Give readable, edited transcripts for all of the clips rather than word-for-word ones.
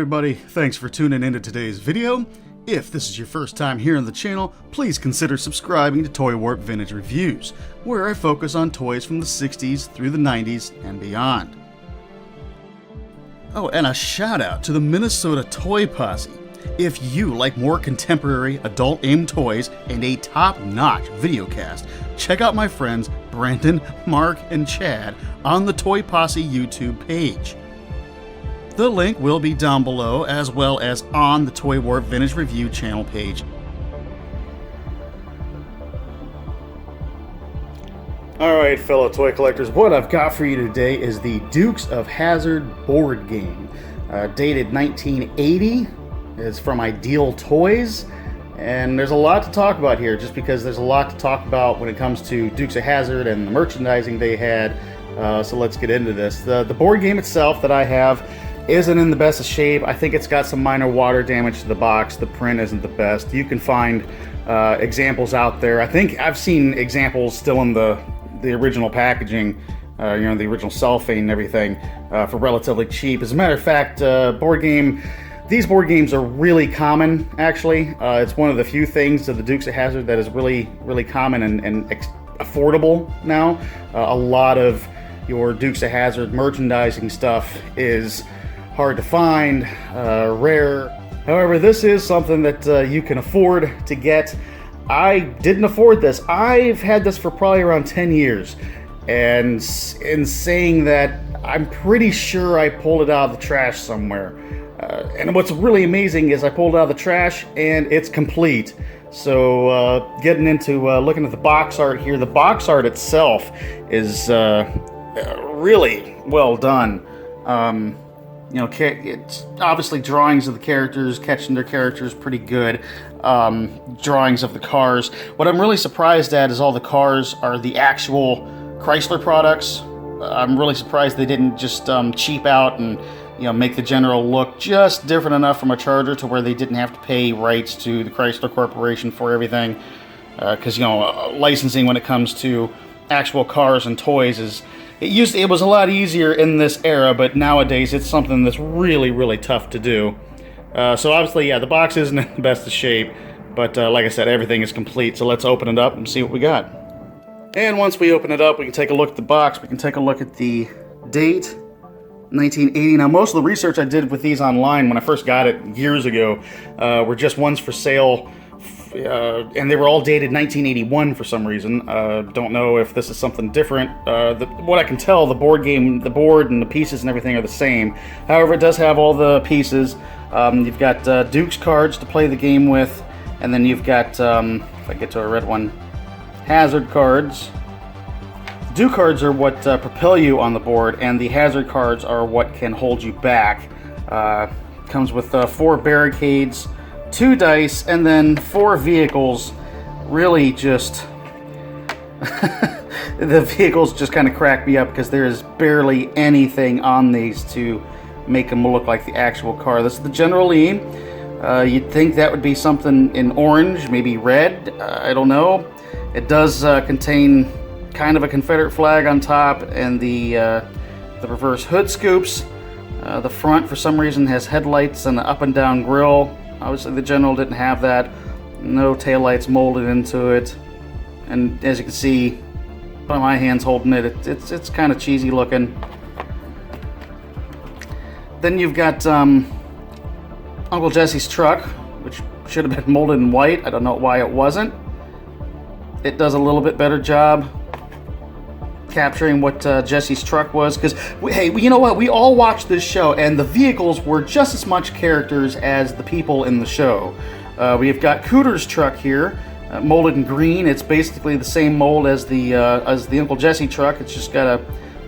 everybody, thanks for tuning into today's video. If this is your first time here on the channel, please consider subscribing to Toy Warp Vintage Reviews, where I focus on toys from the 60s through the 90s and beyond. Oh, and a shout out to the Minnesota Toy Posse. If you like more contemporary adult-aimed toys and a top-notch videocast, check out my friends Brandon, Mark, and Chad on the Toy Posse YouTube page. The link will be down below, as well as on the Toy Warp Vintage Review channel page. Alright, fellow toy collectors, what I've got for you today is the Dukes of Hazzard board game. Dated 1980. It's from Ideal Toys. And there's a lot to talk about here, just because there's a lot to talk about when it comes to Dukes of Hazzard and the merchandising they had. So let's get into this. The board game itself that I have isn't in the best of shape. I think it's got some minor water damage to the box. The print isn't the best. You can find examples out there. I think I've seen examples still in the original packaging, the original cellophane and everything, for relatively cheap. As a matter of fact, these board games are really common, actually. It's one of the few things of the Dukes of Hazzard that is really, really common and affordable now. A lot of your Dukes of Hazzard merchandising stuff is hard to find, rare. However, this is something that you can afford to get. I didn't afford this. I've had this for probably around 10 years. And in saying that, I'm pretty sure I pulled it out of the trash somewhere. And what's really amazing is I pulled it out of the trash and it's complete. So getting into looking at the box art here, the box art itself is really well done. It's obviously drawings of the characters, catching their characters pretty good. Drawings of the cars. What I'm really surprised at is all the cars are the actual Chrysler products. I'm really surprised they didn't just cheap out and make the general look just different enough from a Charger to where they didn't have to pay rights to the Chrysler Corporation for everything. Because licensing when it comes to actual cars and toys it was a lot easier in this era, but nowadays it's something that's really, really tough to do. So obviously, yeah, the box isn't in the best of shape, but like I said, everything is complete. So let's open it up and see what we got. And once we open it up, we can take a look at the box. We can take a look at the date, 1980. Now, most of the research I did with these online when I first got it years ago were just ones for sale. And they were all dated 1981 for some reason. Don't know if this is something different. What I can tell, the board and the pieces and everything are the same. However, it does have all the pieces. You've got Duke's cards to play the game with, and then you've got, if I get to a red one, Hazzard cards. Duke cards are what propel you on the board, and the Hazzard cards are what can hold you back. Comes with 4 barricades, 2 dice, and then 4 vehicles. Really just the vehicles just kind of crack me up because there is barely anything on these to make them look like the actual car. This is the General Lee. You'd think that would be something in orange, maybe red, I don't know. It does contain kind of a Confederate flag on top, and the reverse hood scoops. The front, for some reason, has headlights and an up and down grille. Obviously, the General didn't have that. No taillights molded into it. And as you can see by my hands holding it, it's kind of cheesy looking. Then you've got Uncle Jesse's truck, which should have been molded in white. I don't know why it wasn't. It does a little bit better job capturing what Jesse's truck was, because hey, you know what, we all watched this show and the vehicles were just as much characters as the people in the show. We've got Cooter's truck here, molded in green. It's basically the same mold as the Uncle Jesse truck. It's just got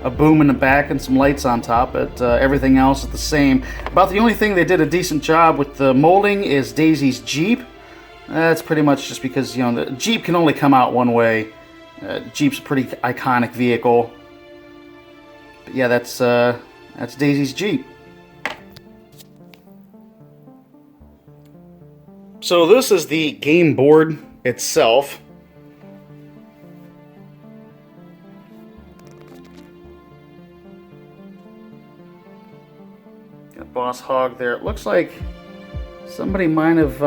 a boom in the back and some lights on top, but everything else is the same. About the only thing they did a decent job with the molding is Daisy's Jeep. That's pretty much just because the Jeep can only come out one way. Jeep's a pretty iconic vehicle. But yeah, that's Daisy's Jeep. So this is the game board itself. mouse hog there. It looks like somebody might have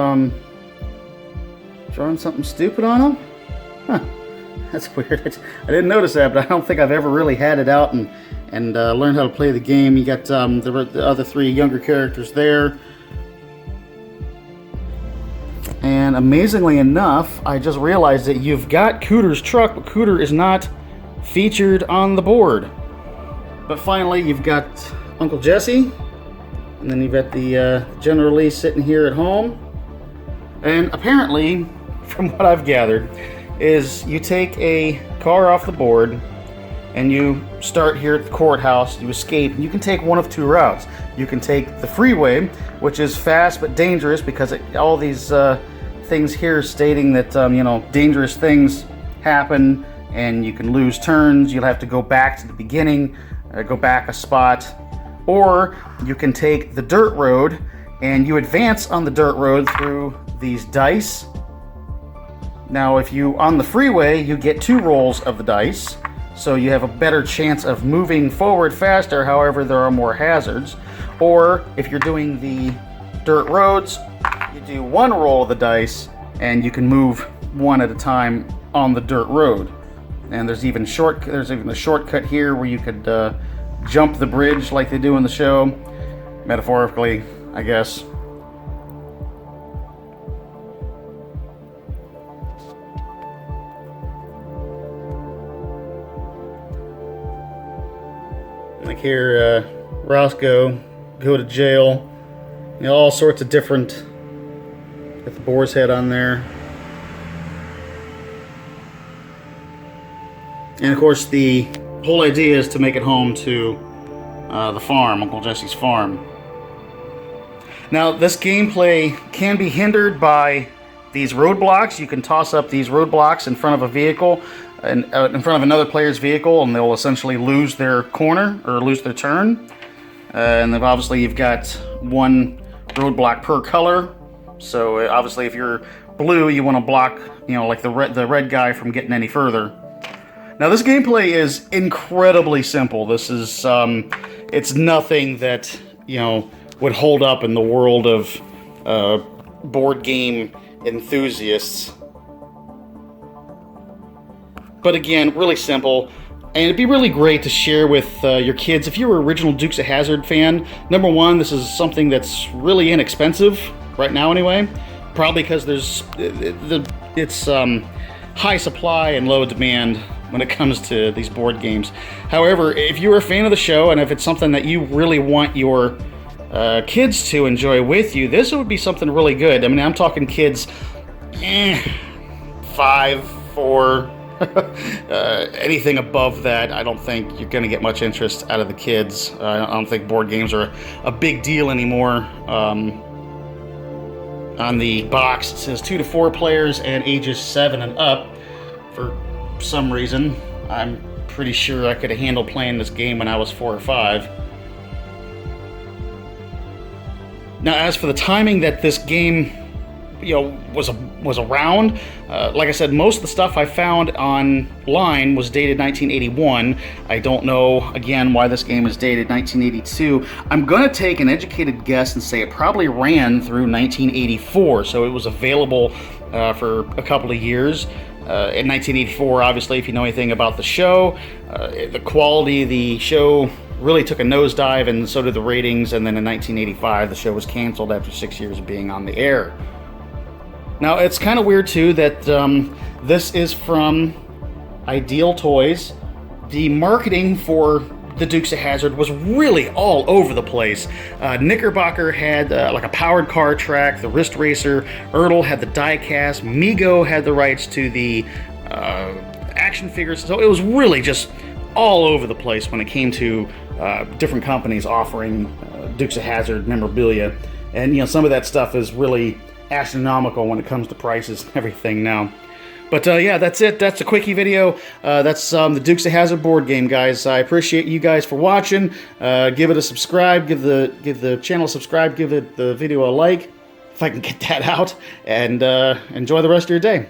drawn something stupid on him. Huh. That's weird. I didn't notice that, but I don't think I've ever really had it out and learned how to play the game. You got the other three younger characters there. And amazingly enough, I just realized that you've got Cooter's truck, but Cooter is not featured on the board. But finally, you've got Uncle Jesse, and then you've got the General Lee sitting here at home. And apparently, from what I've gathered, is you take a car off the board and you start here at the courthouse, you escape, and you can take one of two routes. You can take the freeway, which is fast but dangerous because all these things here stating that you know, dangerous things happen and you can lose turns. You'll have to go back to the beginning, go back a spot. Or you can take the dirt road and you advance on the dirt road through these dice. Now, if you on the freeway, you get 2 rolls of the dice, so you have a better chance of moving forward faster. However, there are more hazards. Or if you're doing the dirt roads, you do 1 roll of the dice, and you can move 1 at a time on the dirt road. And there's even a shortcut here where you could jump the bridge like they do in the show, metaphorically, I guess. Like here, Roscoe, go to jail. You know, all sorts of different. Got the boar's head on there. And of course, the whole idea is to make it home to the farm, Uncle Jesse's farm. Now, this gameplay can be hindered by these roadblocks. You can toss up these roadblocks in front of a vehicle, and in front of another player's vehicle, and they'll essentially lose their corner or lose their turn. And then obviously you've got 1 roadblock per color. So obviously if you're blue, you want to block, you know, like the red guy from getting any further. Now this gameplay is incredibly simple. This is it's nothing that, you know, would hold up in the world of board game enthusiasts. But again, really simple, and it'd be really great to share with your kids. If you're an original Dukes of Hazzard fan, number one, this is something that's really inexpensive right now anyway, probably because it's high supply and low demand when it comes to these board games. However, if you're a fan of the show, and if it's something that you really want your kids to enjoy with you, this would be something really good. I mean, I'm talking kids 5, 4, anything above that. I don't think you're going to get much interest out of the kids. I don't think board games are a big deal anymore. On the box, it says 2 to 4 players and ages 7 and up. For some reason, I'm pretty sure I could have handled playing this game when I was 4 or 5. Now, as for the timing that this game, you know, was around, like I said, most of the stuff I found online was dated 1981. I don't know, again, why this game is dated 1982. I'm going to take an educated guess and say it probably ran through 1984, so it was available for a couple of years. In 1984, obviously, if you know anything about the show, the quality of the show really took a nosedive, and so did the ratings, and then in 1985, the show was canceled after 6 years of being on the air. Now, it's kind of weird, too, that this is from Ideal Toys. The marketing for the Dukes of Hazzard was really all over the place. Knickerbocker had like a powered car track, the Wrist Racer. Ertl had the die-cast. Mego had the rights to the action figures. So it was really just all over the place when it came to different companies offering Dukes of Hazzard memorabilia. And, you know, some of that stuff is really astronomical when it comes to prices and everything now. But yeah, that's it. That's a quickie video. That's the Dukes of Hazzard board game, guys. I appreciate you guys for watching. Give it a subscribe. Give the channel a subscribe. Give the video a like, if I can get that out. And enjoy the rest of your day.